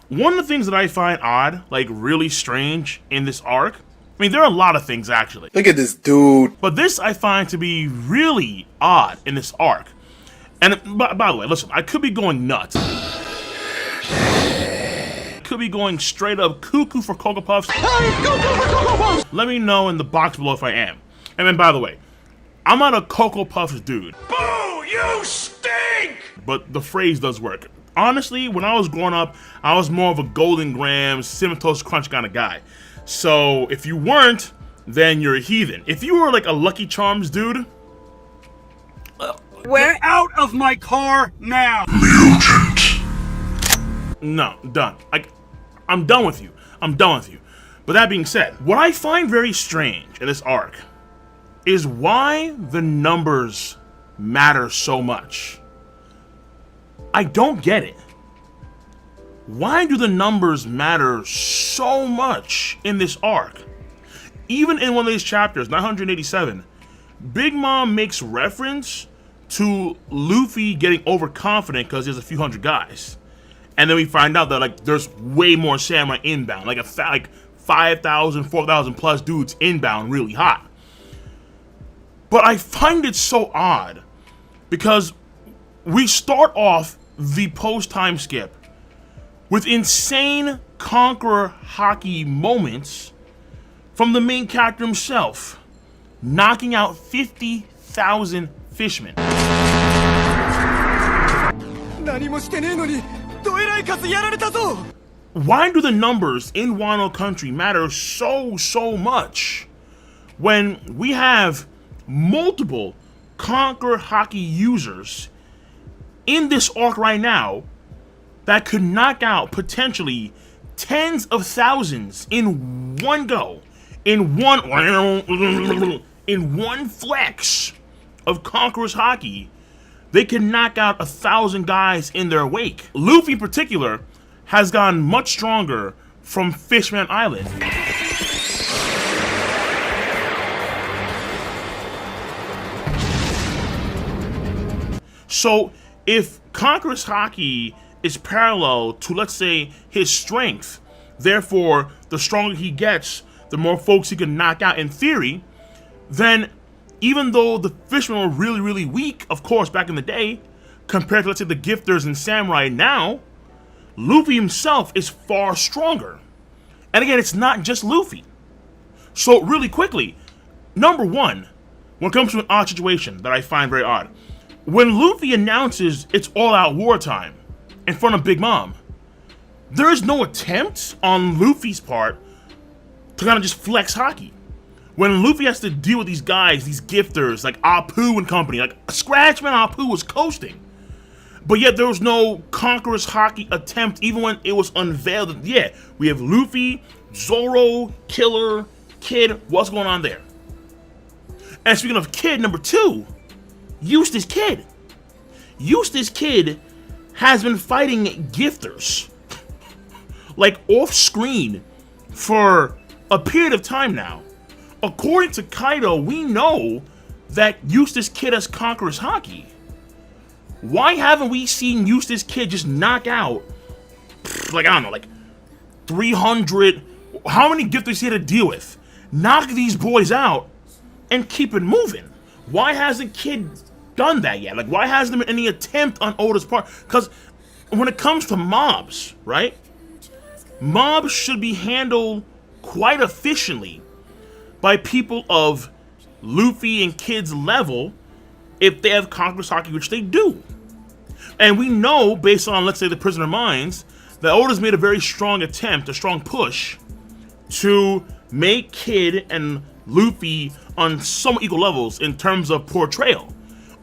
One of the things that I find odd, like really strange in this arc, I mean, there are a lot of things actually. Look at this dude. But this I find to be really odd in this arc. And by the way, listen, I could be going nuts. Could be going straight up cuckoo for Cocoa Puffs. Let me know in the box below if I am. And then, by the way, I'm not a Cocoa Puffs dude. Boo! You stink! But the phrase does work. Honestly, when I was growing up, I was more of a Golden Grahams, Cinnamon Toast Crunch kind of guy. So if you weren't, then you're a heathen. If you were like a Lucky Charms dude, Get out of my car now! no, done. I'm done with you. I'm done with you. But that being said, what I find very strange in this arc is why the numbers matter so much. I don't get it. Why do the numbers matter so much in this arc? Even in one of these chapters, 987, Big Mom makes reference to Luffy getting overconfident because there's a few hundred guys. And then we find out that like there's way more samurai inbound, like 5,000, 4,000 plus dudes inbound really hot. But I find it so odd because we start off the post-time skip with insane Conqueror Haki moments from the main character himself, knocking out 50,000 fishmen. Why do the numbers in Wano country matter so much when we have multiple Conqueror Haki users in this arc right now that could knock out potentially tens of thousands in one go, in one flex of Conqueror's Haki? They can knock out 1,000 guys in their wake. Luffy in particular has gotten much stronger from Fishman Island. So if Conqueror's Haki is parallel to, let's say, his strength, therefore the stronger he gets, the more folks he can knock out in theory, then even though the fishmen were really weak, of course, back in the day, compared to, let's say, the gifters and samurai now, Luffy himself is far stronger. And again, it's not just Luffy. So really quickly, number one, when it comes to an odd situation that I find very odd, when Luffy announces it's all-out wartime in front of Big Mom, there is no attempt on Luffy's part to kind of just flex Haki. When Luffy has to deal with these guys, these gifters, like Apu and company, like Scratchman Apu was coasting. But yet there was no Conqueror's Haki attempt, even when it was unveiled. Yeah, we have Luffy, Zoro, Killer, Kid, what's going on there? And speaking of Kid, number two, Eustace Kid. Eustace Kid has been fighting gifters, like off screen, for a period of time now. According to Kaido, we know that Eustace Kid has Conqueror's Haki. Why haven't we seen Eustace Kid just knock out, like, I don't know, like 300, how many gifters he had to deal with? Knock these boys out and keep it moving. Why hasn't Kid done that yet? Like, why hasn't there been any attempt on Oda's part? Because when it comes to mobs, right? Mobs should be handled quite efficiently by people of Luffy and Kid's level if they have Conqueror's Haki, which they do. And we know, based on, let's say, the Prisoner Minds, that Oda's made a very strong attempt, a strong push, to make Kid and Luffy on somewhat equal levels in terms of portrayal.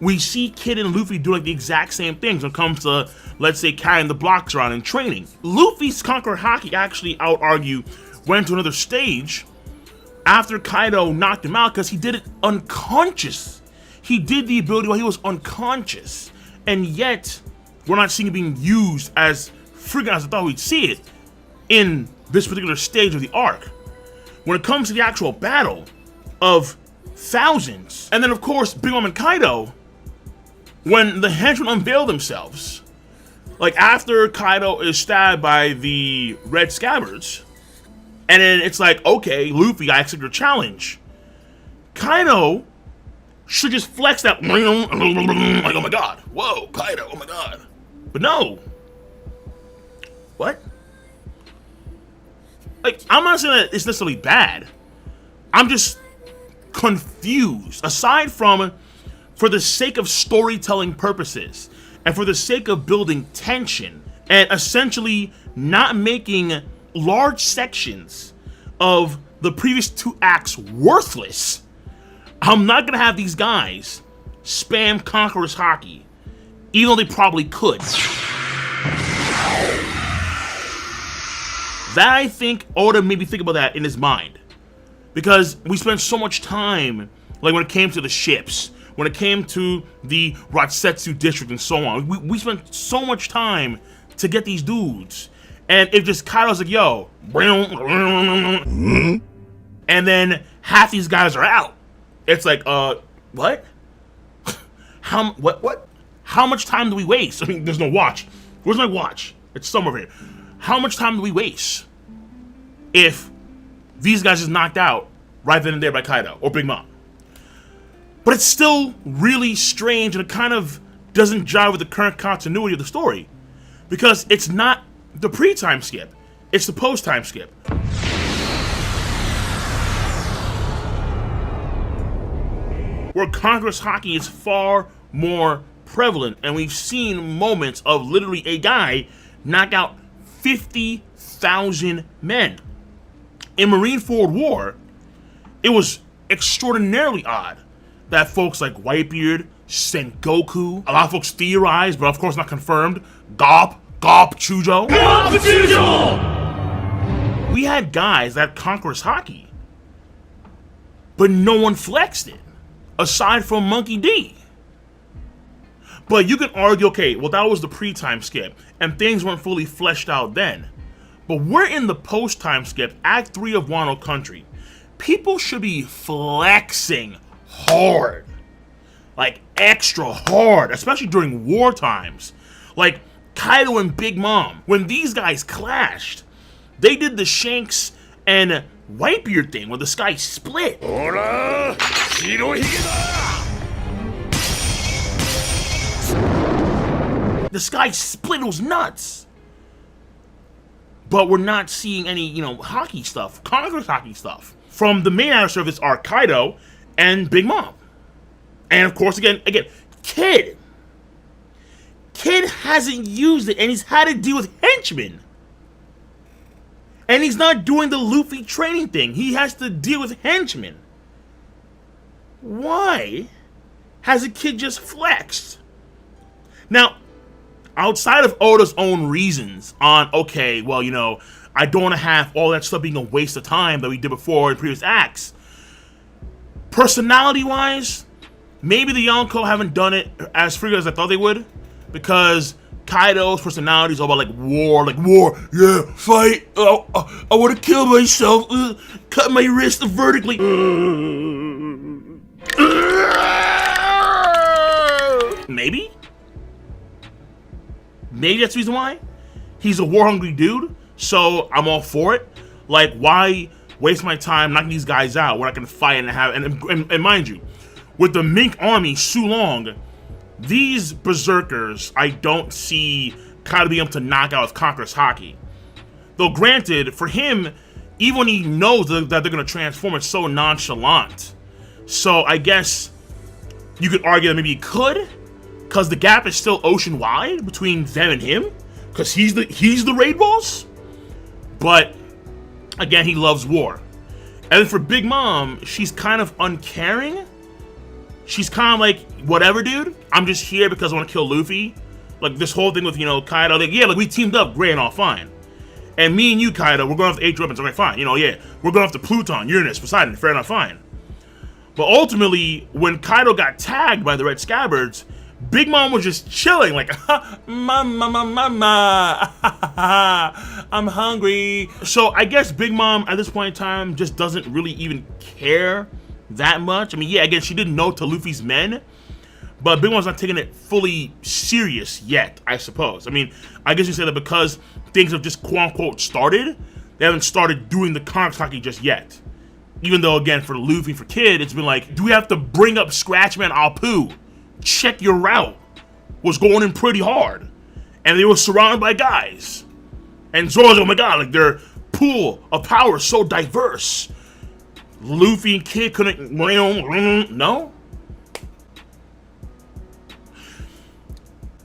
We see Kid and Luffy do like the exact same things when it comes to, let's say, carrying the blocks around and training. Luffy's Conqueror Haki actually, I would argue, went to another stage after Kaido knocked him out because he did it unconscious. He did the ability while he was unconscious. And yet, we're not seeing it being used as frequently as I thought we'd see it in this particular stage of the arc. When it comes to the actual battle of thousands, and then of course Big Mom and Kaido, when the henchmen unveil themselves, Like, after Kaido is stabbed by the red scabbards, and then it's like, okay, Luffy, I accept your challenge. Kaido should just flex that, like, oh my god, whoa, Kaido, oh my god. But no. What? Like, I'm not saying that it's necessarily bad. I'm just confused. Aside from, for the sake of storytelling purposes, and for the sake of building tension, and essentially not making large sections of the previous 2 acts worthless, I'm not gonna have these guys spam Conqueror's Haki, even though they probably could. That, I think, Oda made me think about that in his mind. Because we spent so much time, like when it came to the ships, when it came to the Ratsetsu district and so on, we spent so much time to get these dudes. And if just Kaido's like, yo, and then half these guys are out. It's like, what? What? How much time do we waste? I mean, there's no watch. Where's my watch? It's somewhere here. How much time do we waste if these guys just knocked out right then and there by Kaido or Big Mom? But it's still really strange, and it kind of doesn't jive with the current continuity of the story, because it's not the pre-time skip, it's the post-time skip. Where Conqueror's Haki is far more prevalent, and we've seen moments of literally a guy knock out 50,000 men. In Marineford War, it was extraordinarily odd that folks like Whitebeard, Sengoku, a lot of folks theorized, but of course not confirmed, Garp Chujo. We had guys that Conqueror's Haki, but no one flexed it, aside from Monkey D. But you can argue, okay, well, that was the pre-time skip, and things weren't fully fleshed out then. But we're in the post-time skip, Act 3 of Wano Country. People should be flexing hard. Like, extra hard, especially during war times. Like, Kaido and Big Mom, when these guys clashed, they did the Shanks and Whitebeard thing where the sky split. The sky split, it was nuts. But we're not seeing any, Haki stuff, Conqueror's Haki stuff. From the main actor service are Kaido and Big Mom. And of course, again, Kid. Kid hasn't used it, and he's had to deal with henchmen. And he's not doing the Luffy training thing. He has to deal with henchmen. Why has a Kid just flexed? Now, outside of Oda's own reasons on, okay, well, I don't want to have all that stuff being a waste of time that we did before in previous acts. Personality-wise, maybe the Yonko haven't done it as frequently as I thought they would, because Kaido's personality is all about war, yeah, fight, I want to kill myself, cut my wrist vertically. Maybe that's the reason why. He's a war-hungry dude, so I'm all for it. Like, why waste my time knocking these guys out when I can fight and have... And mind you, with the Mink army, Su Long, these berserkers, I don't see Kaido being able to knock out with Conqueror's Haki. Though granted, for him, even when he knows that they're going to transform, it's so nonchalant. So I guess you could argue that maybe he could, because the gap is still ocean wide between them and him, because he's the raid boss. But again, he loves war. And then for Big Mom, she's kind of uncaring. She's kind of like, whatever, dude. I'm just here because I want to kill Luffy. Like this whole thing with Kaido. Like, yeah, we teamed up, great and all, fine. And me and you, Kaido, we're going off the 8 weapons. Okay, fine. Yeah, we're going off the Pluton, Uranus, Poseidon. Fair enough, fine. But ultimately, when Kaido got tagged by the Red Scabbards, Big Mom was just chilling, like, mama, I'm hungry. So I guess Big Mom at this point in time just doesn't really even care that much. I mean, yeah, again, she didn't know to Luffy's men, But Big Mom's not taking it fully serious yet, I suppose. I mean, I guess you say that because things have just quote-unquote started, they haven't started doing the Conqueror's Haki just yet. Even though, again, for Luffy, for Kid, it's been like, do we have to bring up Scratchman Apu? Check your route. Was going in pretty hard. And they were surrounded by guys. And Zoro's, oh my god, like their pool of power is so diverse. Luffy and Kid couldn't, no?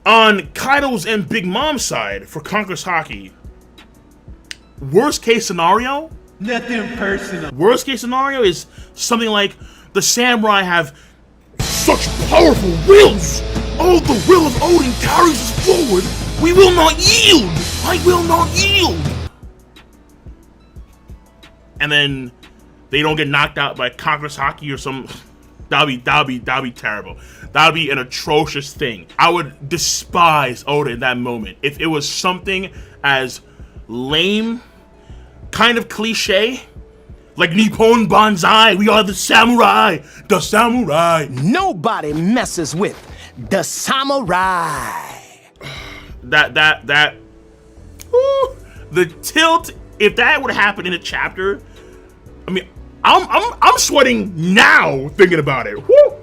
On Kaido's and Big Mom's side, for Conqueror's Haki, worst case scenario? Nothing personal. Worst case scenario is something like the samurai have such powerful wills. Oh, the will of Odin carries us forward. We will not yield. I will not yield. And then they don't get knocked out by Conqueror's Haki or some. That'd be terrible. That'd be an atrocious thing. I would despise Oda in that moment. If it was something as lame, kind of cliche, like Nippon Banzai, we are the samurai, the samurai. Nobody messes with the samurai. The tilt, if that would happen in a chapter, I mean, I'm sweating now thinking about it. Woo!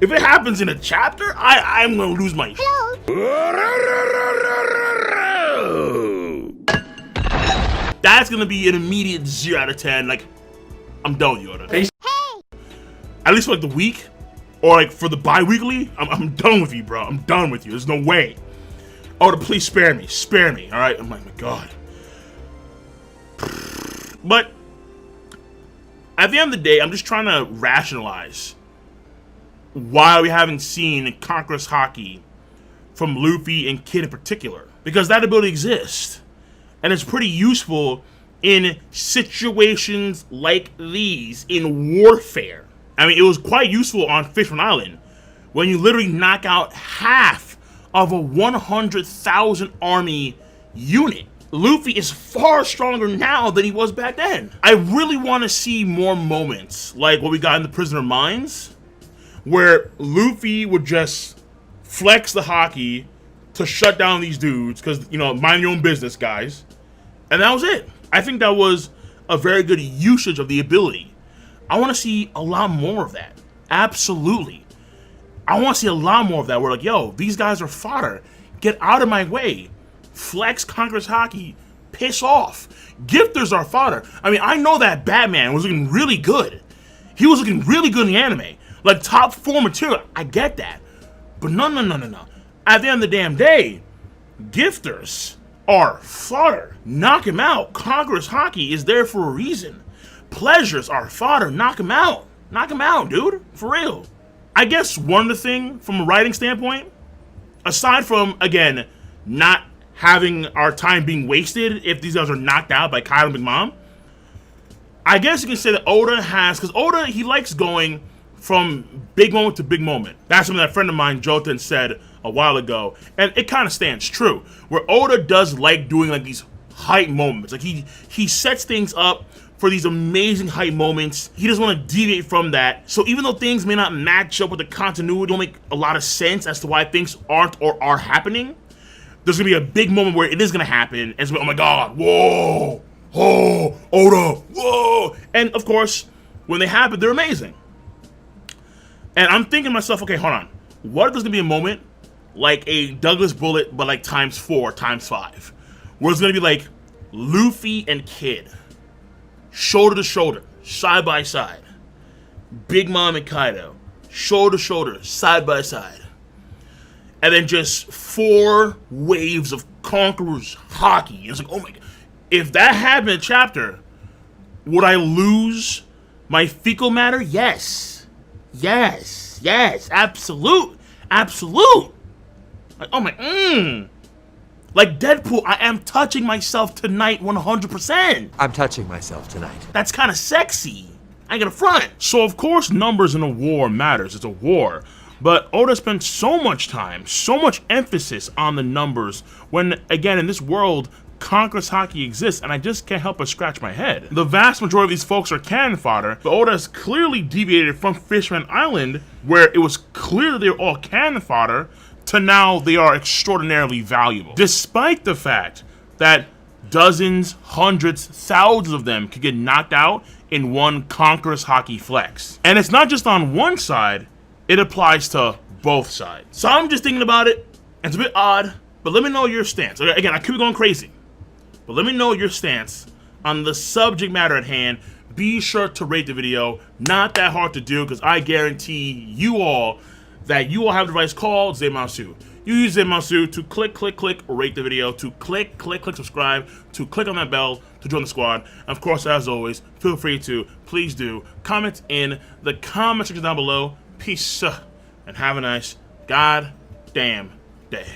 If it happens in a chapter, I'm gonna lose my. That's gonna be an immediate 0 out of 10. Like, I'm done with you, Oda. Hey. At least for like the week, or like for the bi-weekly, I'm done with you, bro. I'm done with you. There's no way. Oda, please spare me. Spare me. All right. I'm like, my God. But at the end of the day, I'm just trying to rationalize why we haven't seen Conqueror's Haki from Luffy and Kid in particular. Because that ability exists. And it's pretty useful in situations like these, in warfare. I mean, it was quite useful on Fishman Island, when you literally knock out half of a 100,000 army unit. Luffy is far stronger now than he was back then. I really want to see more moments like what we got in the Prisoner of Mines, where Luffy would just flex the Haki to shut down these dudes, because, you know, mind your own business, guys. And that was it. I think that was a very good usage of the ability. I want to see a lot more of that. Absolutely. I want to see a lot more of that. We're like, yo, these guys are fodder. Get out of my way. Flex Conqueror's Haki. Piss off. Gifters are fodder. I mean, I know that Batman was looking really good. He was looking really good in the anime. Like, top 4 material. I get that. But no. At the end of the damn day, gifters are fodder. Knock him out. Conqueror's Haki is there for a reason. Pleasures are fodder. Knock him out. Knock him out, dude. For real. I guess one of the things from a writing standpoint, aside from, again, not having our time being wasted if these guys are knocked out by Kaido and Big Mom, I guess you can say that Oda has, because Oda, he likes going from big moment to big moment. That's something that a friend of mine, Joten, said a while ago, and it kind of stands true, where Oda does like doing like these hype moments. Like he sets things up for these amazing hype moments. He doesn't want to deviate from that. So even though things may not match up with the continuity, don't make a lot of sense as to why things aren't or are happening, there's gonna be a big moment where it is gonna happen, and it's gonna be, oh my God, whoa, oh, Oda, whoa. And of course, when they happen, they're amazing. And I'm thinking to myself, okay, hold on. What if there's gonna be a moment like a Douglas Bullet, but like times 4, times 5, where it's gonna be like Luffy and Kid, shoulder to shoulder, side by side. Big Mom and Kaido, shoulder to shoulder, side by side. And then just 4 waves of Conqueror's Haki. It's like, oh my God. If that happened in a chapter, would I lose my fecal matter? Yes. Yes. Absolute. Like, oh my, Like Deadpool, I am touching myself tonight 100%. I'm touching myself tonight. That's kind of sexy. I ain't gonna front. So of course numbers in a war matters. It's a war. But Oda spent so much time, so much emphasis on the numbers when, again, in this world, Conqueror's Haki exists, and I just can't help but scratch my head. The vast majority of these folks are cannon fodder, but Oda has clearly deviated from Fishman Island, where it was clear that they were all cannon fodder, to now they are extraordinarily valuable. Despite the fact that dozens, hundreds, thousands of them could get knocked out in one Conqueror's Haki flex. And it's not just on one side, it applies to both sides. So I'm just thinking about it, and it's a bit odd, but let me know your stance. Again, I could be going crazy, but let me know your stance on the subject matter at hand. Be sure to rate the video. Not that hard to do, because I guarantee you all that you all have the device called Zemasu. You use Zemasu to click, rate the video, to click, subscribe, to click on that bell to join the squad. And of course, as always, feel free to, please do, comment in the comment section down below. Peace, and have a nice goddamn day.